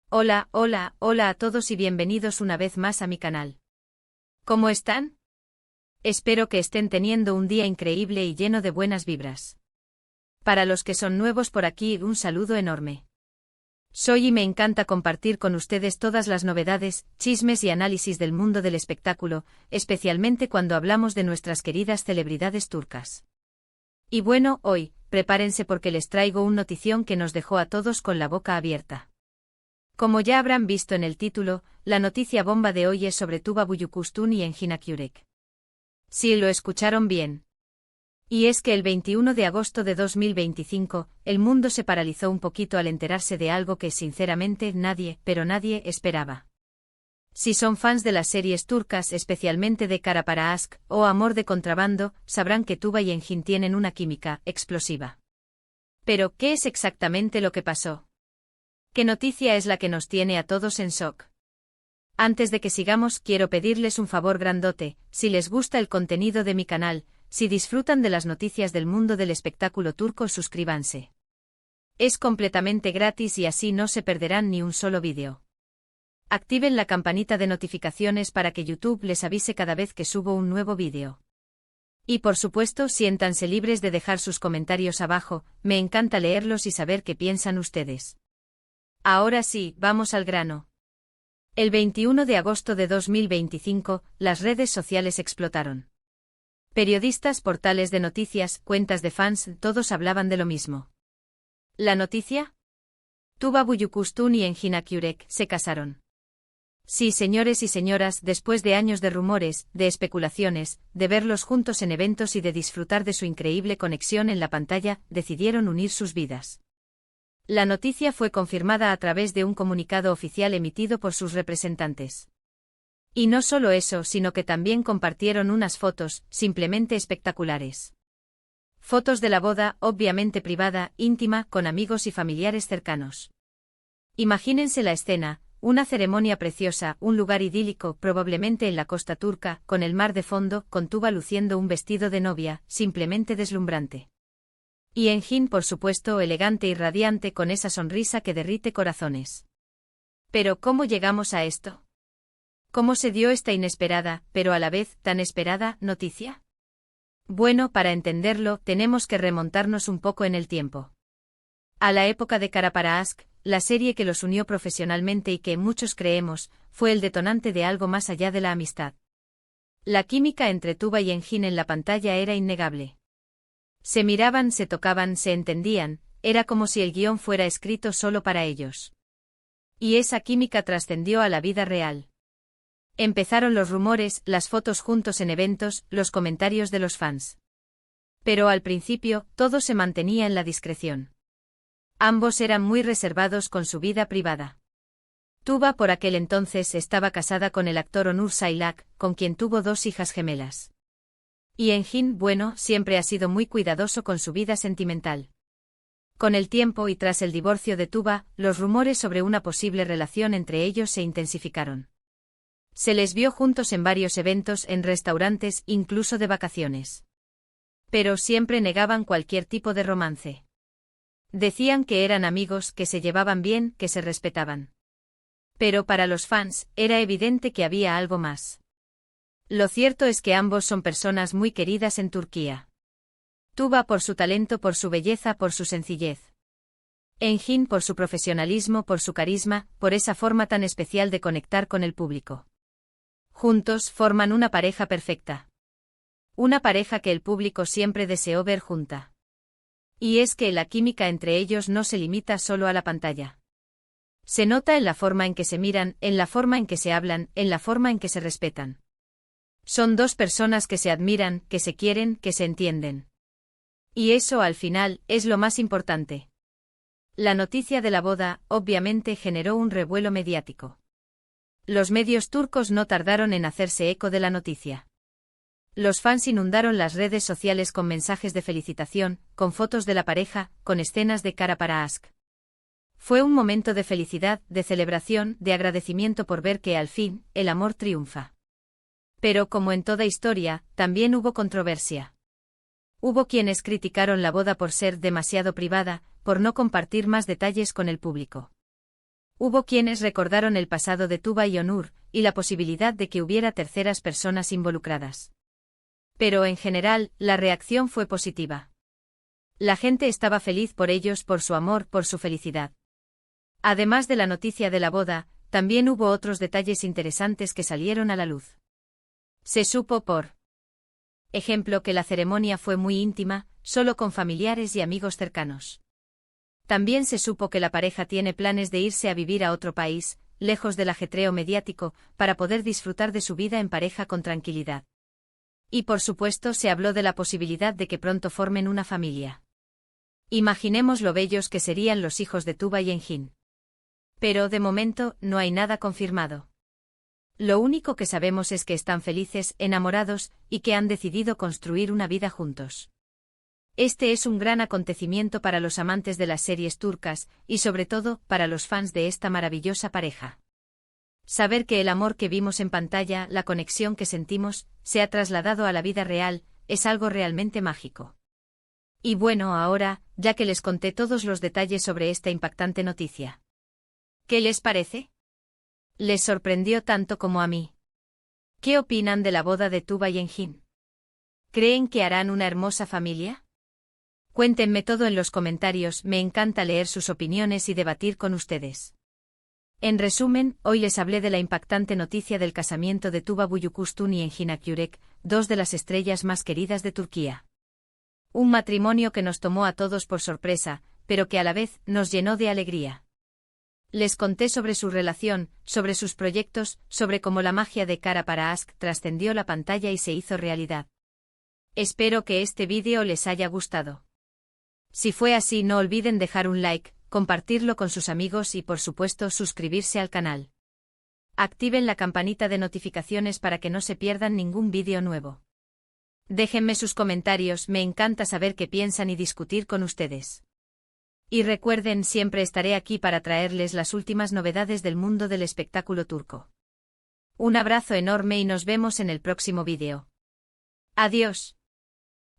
Hola, hola, hola a todos y bienvenidos una vez más a mi canal. ¿Cómo están? Espero que estén teniendo un día increíble y lleno de buenas vibras. Para los que son nuevos por aquí, un saludo enorme. Soy y me encanta compartir con ustedes todas las novedades, chismes y análisis del mundo del espectáculo, especialmente cuando hablamos de nuestras queridas celebridades turcas. Y bueno, hoy, prepárense porque les traigo una notición que nos dejó a todos con la boca abierta. Como ya habrán visto en el título, la noticia bomba de hoy es sobre Tuba Büyüküstün y Engin Akyürek. Sí, lo escucharon bien. Y es que el 21 de agosto de 2025, el mundo se paralizó un poquito al enterarse de algo que sinceramente nadie, pero nadie, esperaba. Si son fans de las series turcas, especialmente de Kara para Aşk o Amor de Contrabando, sabrán que Tuba y Engin tienen una química explosiva. Pero, ¿qué es exactamente lo que pasó? ¿Qué noticia es la que nos tiene a todos en shock? Antes de que sigamos, quiero pedirles un favor grandote: si les gusta el contenido de mi canal, si disfrutan de las noticias del mundo del espectáculo turco, suscríbanse. Es completamente gratis y así no se perderán ni un solo vídeo. Activen la campanita de notificaciones para que YouTube les avise cada vez que subo un nuevo vídeo. Y por supuesto, siéntanse libres de dejar sus comentarios abajo, me encanta leerlos y saber qué piensan ustedes. Ahora sí, vamos al grano. El 21 de agosto de 2025, las redes sociales explotaron. Periodistas, portales de noticias, cuentas de fans, todos hablaban de lo mismo. ¿La noticia? Tuba Büyüküstün y Engin Akyürek se casaron. Sí, señores y señoras, después de años de rumores, de especulaciones, de verlos juntos en eventos y de disfrutar de su increíble conexión en la pantalla, decidieron unir sus vidas. La noticia fue confirmada a través de un comunicado oficial emitido por sus representantes. Y no solo eso, sino que también compartieron unas fotos, simplemente espectaculares. Fotos de la boda, obviamente privada, íntima, con amigos y familiares cercanos. Imagínense la escena: una ceremonia preciosa, un lugar idílico, probablemente en la costa turca, con el mar de fondo, con Tuba luciendo un vestido de novia, simplemente deslumbrante. Y Engin, por supuesto, elegante y radiante, con esa sonrisa que derrite corazones. Pero ¿cómo llegamos a esto? ¿Cómo se dio esta inesperada, pero a la vez tan esperada, noticia? Bueno, para entenderlo, tenemos que remontarnos un poco en el tiempo. A la época de Kara para Aşk, la serie que los unió profesionalmente y que muchos creemos fue el detonante de algo más allá de la amistad. La química entre Tuba y Engin en la pantalla era innegable. Se miraban, se tocaban, se entendían, era como si el guión fuera escrito solo para ellos. Y esa química trascendió a la vida real. Empezaron los rumores, las fotos juntos en eventos, los comentarios de los fans. Pero al principio, todo se mantenía en la discreción. Ambos eran muy reservados con su vida privada. Tuba por aquel entonces estaba casada con el actor Onur Sailak, con quien tuvo 2 hijas gemelas. Y Engin, bueno, siempre ha sido muy cuidadoso con su vida sentimental. Con el tiempo y tras el divorcio de Tuba, los rumores sobre una posible relación entre ellos se intensificaron. Se les vio juntos en varios eventos, en restaurantes, incluso de vacaciones. Pero siempre negaban cualquier tipo de romance. Decían que eran amigos, que se llevaban bien, que se respetaban. Pero para los fans, era evidente que había algo más. Lo cierto es que ambos son personas muy queridas en Turquía. Tuba por su talento, por su belleza, por su sencillez. Engin por su profesionalismo, por su carisma, por esa forma tan especial de conectar con el público. Juntos forman una pareja perfecta. Una pareja que el público siempre deseó ver junta. Y es que la química entre ellos no se limita solo a la pantalla. Se nota en la forma en que se miran, en la forma en que se hablan, en la forma en que se respetan. Son 2 personas que se admiran, que se quieren, que se entienden. Y eso, al final, es lo más importante. La noticia de la boda, obviamente, generó un revuelo mediático. Los medios turcos no tardaron en hacerse eco de la noticia. Los fans inundaron las redes sociales con mensajes de felicitación, con fotos de la pareja, con escenas de Kara para Aşk. Fue un momento de felicidad, de celebración, de agradecimiento por ver que, al fin, el amor triunfa. Pero como en toda historia, también hubo controversia. Hubo quienes criticaron la boda por ser demasiado privada, por no compartir más detalles con el público. Hubo quienes recordaron el pasado de Tuba y Onur, y la posibilidad de que hubiera terceras personas involucradas. Pero en general, la reacción fue positiva. La gente estaba feliz por ellos, por su amor, por su felicidad. Además de la noticia de la boda, también hubo otros detalles interesantes que salieron a la luz. Se supo por ejemplo que la ceremonia fue muy íntima, solo con familiares y amigos cercanos. También se supo que la pareja tiene planes de irse a vivir a otro país, lejos del ajetreo mediático, para poder disfrutar de su vida en pareja con tranquilidad. Y por supuesto se habló de la posibilidad de que pronto formen una familia. Imaginemos lo bellos que serían los hijos de Tuba y Engin. Pero de momento no hay nada confirmado. Lo único que sabemos es que están felices, enamorados, y que han decidido construir una vida juntos. Este es un gran acontecimiento para los amantes de las series turcas, y sobre todo, para los fans de esta maravillosa pareja. Saber que el amor que vimos en pantalla, la conexión que sentimos, se ha trasladado a la vida real, es algo realmente mágico. Y bueno, ahora, ya que les conté todos los detalles sobre esta impactante noticia, ¿qué les parece? ¿Les sorprendió tanto como a mí? ¿Qué opinan de la boda de Tuba y Engin? ¿Creen que harán una hermosa familia? Cuéntenme todo en los comentarios, me encanta leer sus opiniones y debatir con ustedes. En resumen, hoy les hablé de la impactante noticia del casamiento de Tuba Büyüküstün y Engin Akyürek, dos de las estrellas más queridas de Turquía. Un matrimonio que nos tomó a todos por sorpresa, pero que a la vez nos llenó de alegría. Les conté sobre su relación, sobre sus proyectos, sobre cómo la magia de Kara para Aşk trascendió la pantalla y se hizo realidad. Espero que este vídeo les haya gustado. Si fue así, no olviden dejar un like, compartirlo con sus amigos y por supuesto suscribirse al canal. Activen la campanita de notificaciones para que no se pierdan ningún vídeo nuevo. Déjenme sus comentarios, me encanta saber qué piensan y discutir con ustedes. Y recuerden, siempre estaré aquí para traerles las últimas novedades del mundo del espectáculo turco. Un abrazo enorme y nos vemos en el próximo vídeo. Adiós.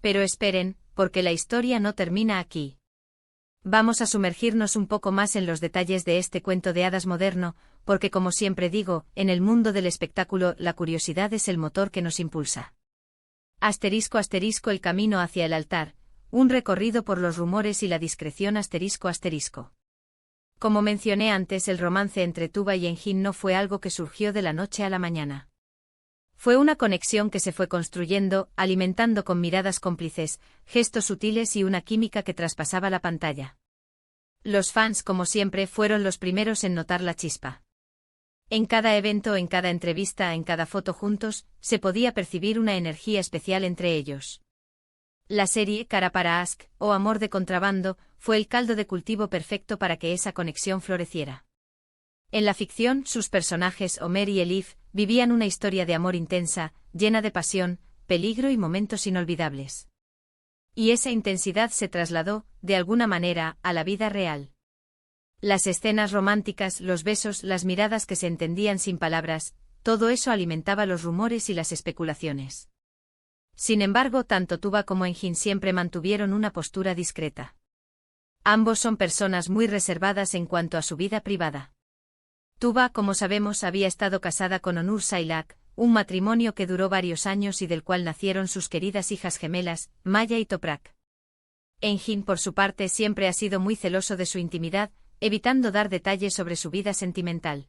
Pero esperen, porque la historia no termina aquí. Vamos a sumergirnos un poco más en los detalles de este cuento de hadas moderno, porque como siempre digo, en el mundo del espectáculo la curiosidad es el motor que nos impulsa. Asterisco asterisco el camino hacia el altar, un recorrido por los rumores y la discreción asterisco asterisco. Como mencioné antes, el romance entre Tuba y Engin no fue algo que surgió de la noche a la mañana. Fue una conexión que se fue construyendo, alimentando con miradas cómplices, gestos sutiles y una química que traspasaba la pantalla. Los fans, como siempre, fueron los primeros en notar la chispa. En cada evento, en cada entrevista, en cada foto juntos, se podía percibir una energía especial entre ellos. La serie Kara para Aşk, o Amor de contrabando, fue el caldo de cultivo perfecto para que esa conexión floreciera. En la ficción, sus personajes, Ömer y Elif, vivían una historia de amor intensa, llena de pasión, peligro y momentos inolvidables. Y esa intensidad se trasladó, de alguna manera, a la vida real. Las escenas románticas, los besos, las miradas que se entendían sin palabras, todo eso alimentaba los rumores y las especulaciones. Sin embargo, tanto Tuba como Engin siempre mantuvieron una postura discreta. Ambos son personas muy reservadas en cuanto a su vida privada. Tuba, como sabemos, había estado casada con Onur Sailak, un matrimonio que duró varios años y del cual nacieron sus queridas hijas gemelas, Maya y Toprak. Engin, por su parte, siempre ha sido muy celoso de su intimidad, evitando dar detalles sobre su vida sentimental.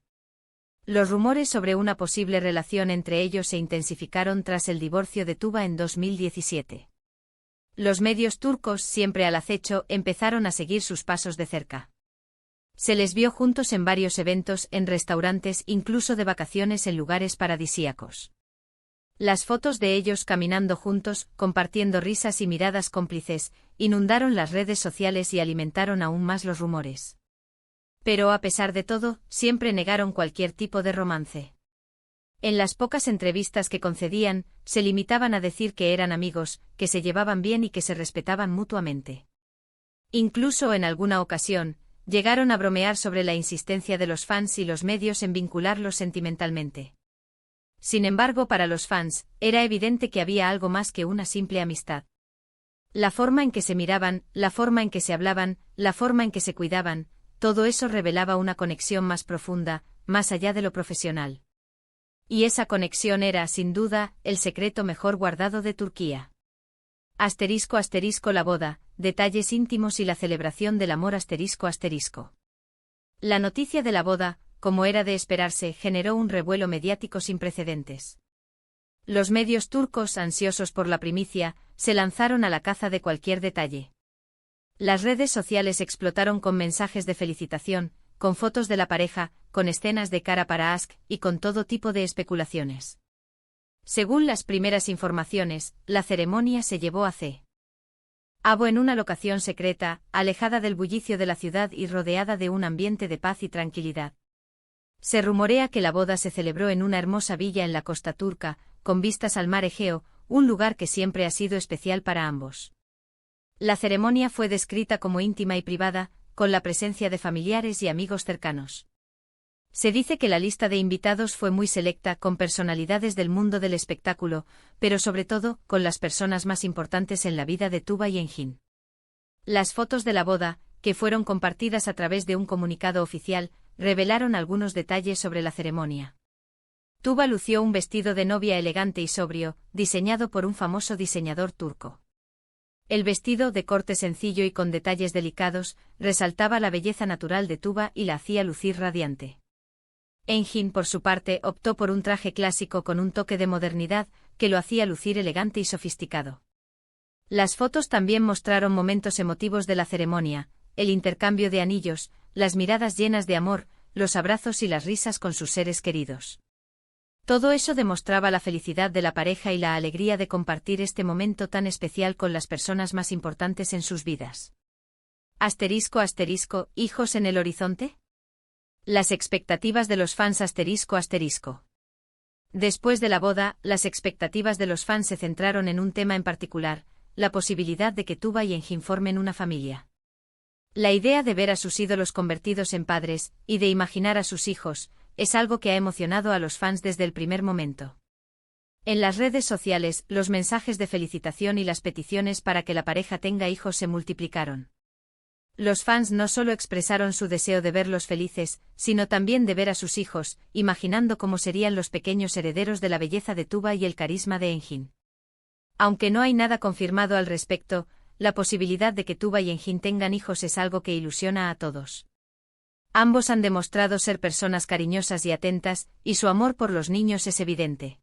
Los rumores sobre una posible relación entre ellos se intensificaron tras el divorcio de Tuba en 2017. Los medios turcos, siempre al acecho, empezaron a seguir sus pasos de cerca. Se les vio juntos en varios eventos, en restaurantes, incluso de vacaciones en lugares paradisíacos. Las fotos de ellos caminando juntos, compartiendo risas y miradas cómplices, inundaron las redes sociales y alimentaron aún más los rumores. Pero a pesar de todo, siempre negaron cualquier tipo de romance. En las pocas entrevistas que concedían, se limitaban a decir que eran amigos, que se llevaban bien y que se respetaban mutuamente. Incluso en alguna ocasión, llegaron a bromear sobre la insistencia de los fans y los medios en vincularlos sentimentalmente. Sin embargo, para los fans, era evidente que había algo más que una simple amistad. La forma en que se miraban, la forma en que se hablaban, la forma en que se cuidaban, todo eso revelaba una conexión más profunda, más allá de lo profesional. Y esa conexión era, sin duda, el secreto mejor guardado de Turquía. *** La boda, detalles íntimos y la celebración del amor ***. La noticia de la boda, como era de esperarse, generó un revuelo mediático sin precedentes. Los medios turcos, ansiosos por la primicia, se lanzaron a la caza de cualquier detalle. Las redes sociales explotaron con mensajes de felicitación, con fotos de la pareja, con escenas de cara para Aşk y con todo tipo de especulaciones. Según las primeras informaciones, la ceremonia se llevó a cabo en una locación secreta, alejada del bullicio de la ciudad y rodeada de un ambiente de paz y tranquilidad. Se rumorea que la boda se celebró en una hermosa villa en la costa turca, con vistas al mar Egeo, un lugar que siempre ha sido especial para ambos. La ceremonia fue descrita como íntima y privada, con la presencia de familiares y amigos cercanos. Se dice que la lista de invitados fue muy selecta, con personalidades del mundo del espectáculo, pero sobre todo, con las personas más importantes en la vida de Tuba y Engin. Las fotos de la boda, que fueron compartidas a través de un comunicado oficial, revelaron algunos detalles sobre la ceremonia. Tuba lució un vestido de novia elegante y sobrio, diseñado por un famoso diseñador turco. El vestido, de corte sencillo y con detalles delicados, resaltaba la belleza natural de Tuba y la hacía lucir radiante. Engin, por su parte, optó por un traje clásico con un toque de modernidad, que lo hacía lucir elegante y sofisticado. Las fotos también mostraron momentos emotivos de la ceremonia, el intercambio de anillos, las miradas llenas de amor, los abrazos y las risas con sus seres queridos. Todo eso demostraba la felicidad de la pareja y la alegría de compartir este momento tan especial con las personas más importantes en sus vidas. ***, ¿hijos en el horizonte? Las expectativas de los fans ***. Después de la boda, las expectativas de los fans se centraron en un tema en particular, la posibilidad de que Tuba y Engin formen una familia. La idea de ver a sus ídolos convertidos en padres, y de imaginar a sus hijos, es algo que ha emocionado a los fans desde el primer momento. En las redes sociales, los mensajes de felicitación y las peticiones para que la pareja tenga hijos se multiplicaron. Los fans no solo expresaron su deseo de verlos felices, sino también de ver a sus hijos, imaginando cómo serían los pequeños herederos de la belleza de Tuba y el carisma de Engin. Aunque no hay nada confirmado al respecto, la posibilidad de que Tuba y Engin tengan hijos es algo que ilusiona a todos. Ambos han demostrado ser personas cariñosas y atentas, y su amor por los niños es evidente.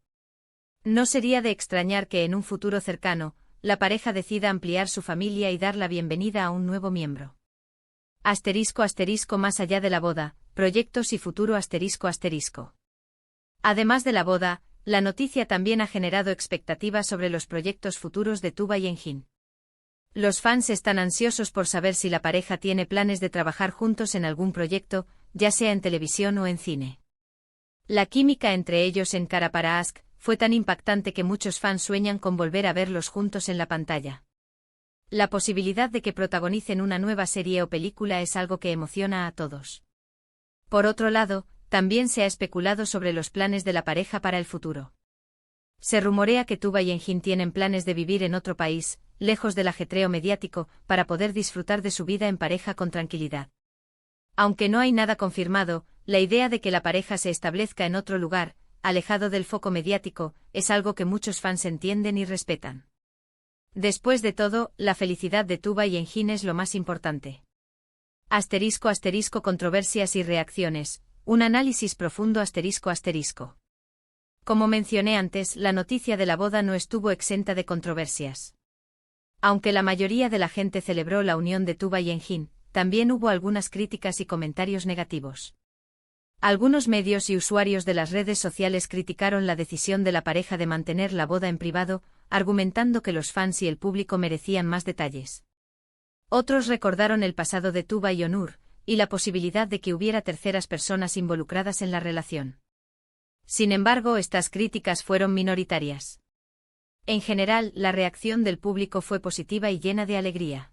No sería de extrañar que en un futuro cercano, la pareja decida ampliar su familia y dar la bienvenida a un nuevo miembro. ***, más allá de la boda, proyectos y futuro ***. Además de la boda, la noticia también ha generado expectativas sobre los proyectos futuros de Tuba y Engin. Los fans están ansiosos por saber si la pareja tiene planes de trabajar juntos en algún proyecto, ya sea en televisión o en cine. La química entre ellos en Kara para Aşk fue tan impactante que muchos fans sueñan con volver a verlos juntos en la pantalla. La posibilidad de que protagonicen una nueva serie o película es algo que emociona a todos. Por otro lado, también se ha especulado sobre los planes de la pareja para el futuro. Se rumorea que Tuba y Engin tienen planes de vivir en otro país, lejos del ajetreo mediático, para poder disfrutar de su vida en pareja con tranquilidad. Aunque no hay nada confirmado, la idea de que la pareja se establezca en otro lugar, alejado del foco mediático, es algo que muchos fans entienden y respetan. Después de todo, la felicidad de Tuba y Engin es lo más importante. ***, controversias y reacciones, un análisis profundo ***. Como mencioné antes, la noticia de la boda no estuvo exenta de controversias. Aunque la mayoría de la gente celebró la unión de Tuba y Engin, también hubo algunas críticas y comentarios negativos. Algunos medios y usuarios de las redes sociales criticaron la decisión de la pareja de mantener la boda en privado, argumentando que los fans y el público merecían más detalles. Otros recordaron el pasado de Tuba y Onur, y la posibilidad de que hubiera terceras personas involucradas en la relación. Sin embargo, estas críticas fueron minoritarias. En general, la reacción del público fue positiva y llena de alegría.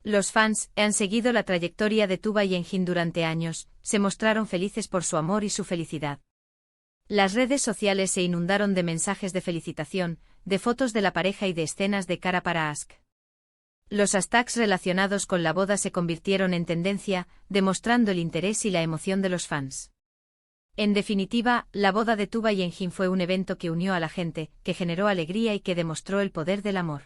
Los fans han seguido la trayectoria de Tuba y Engin durante años, se mostraron felices por su amor y su felicidad. Las redes sociales se inundaron de mensajes de felicitación, de fotos de la pareja y de escenas de Kara para Aşk. Los hashtags relacionados con la boda se convirtieron en tendencia, demostrando el interés y la emoción de los fans. En definitiva, la boda de Tuba y Engin fue un evento que unió a la gente, que generó alegría y que demostró el poder del amor.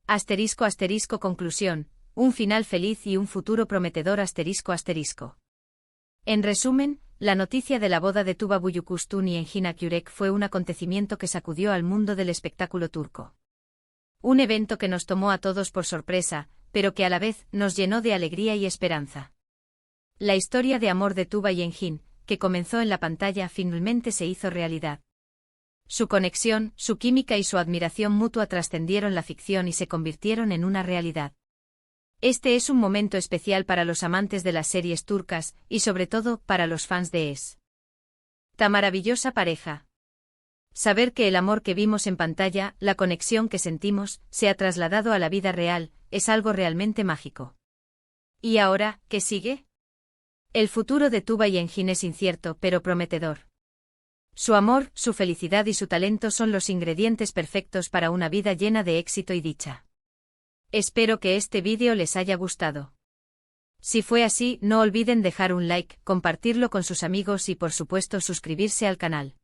*** Conclusión, un final feliz y un futuro prometedor ***. En resumen, la noticia de la boda de Tuba Büyüküstün y Engin Akyürek fue un acontecimiento que sacudió al mundo del espectáculo turco. Un evento que nos tomó a todos por sorpresa, pero que a la vez nos llenó de alegría y esperanza. La historia de amor de Tuba y Engin, que comenzó en la pantalla, finalmente se hizo realidad. Su conexión, su química y su admiración mutua trascendieron la ficción y se convirtieron en una realidad. Este es un momento especial para los amantes de las series turcas, y sobre todo, para los fans de esta maravillosa pareja. Saber que el amor que vimos en pantalla, la conexión que sentimos, se ha trasladado a la vida real, es algo realmente mágico. ¿Y ahora, qué sigue? El futuro de Tuba y Engin es incierto pero prometedor. Su amor, su felicidad y su talento son los ingredientes perfectos para una vida llena de éxito y dicha. Espero que este vídeo les haya gustado. Si fue así, no olviden dejar un like, compartirlo con sus amigos y por supuesto suscribirse al canal.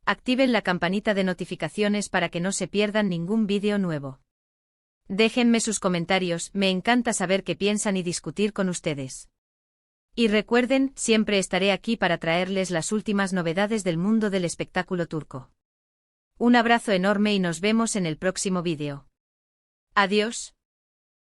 Activen la campanita de notificaciones para que no se pierdan ningún vídeo nuevo. Déjenme sus comentarios, me encanta saber qué piensan y discutir con ustedes. Y recuerden, siempre estaré aquí para traerles las últimas novedades del mundo del espectáculo turco. Un abrazo enorme y nos vemos en el próximo vídeo. Adiós.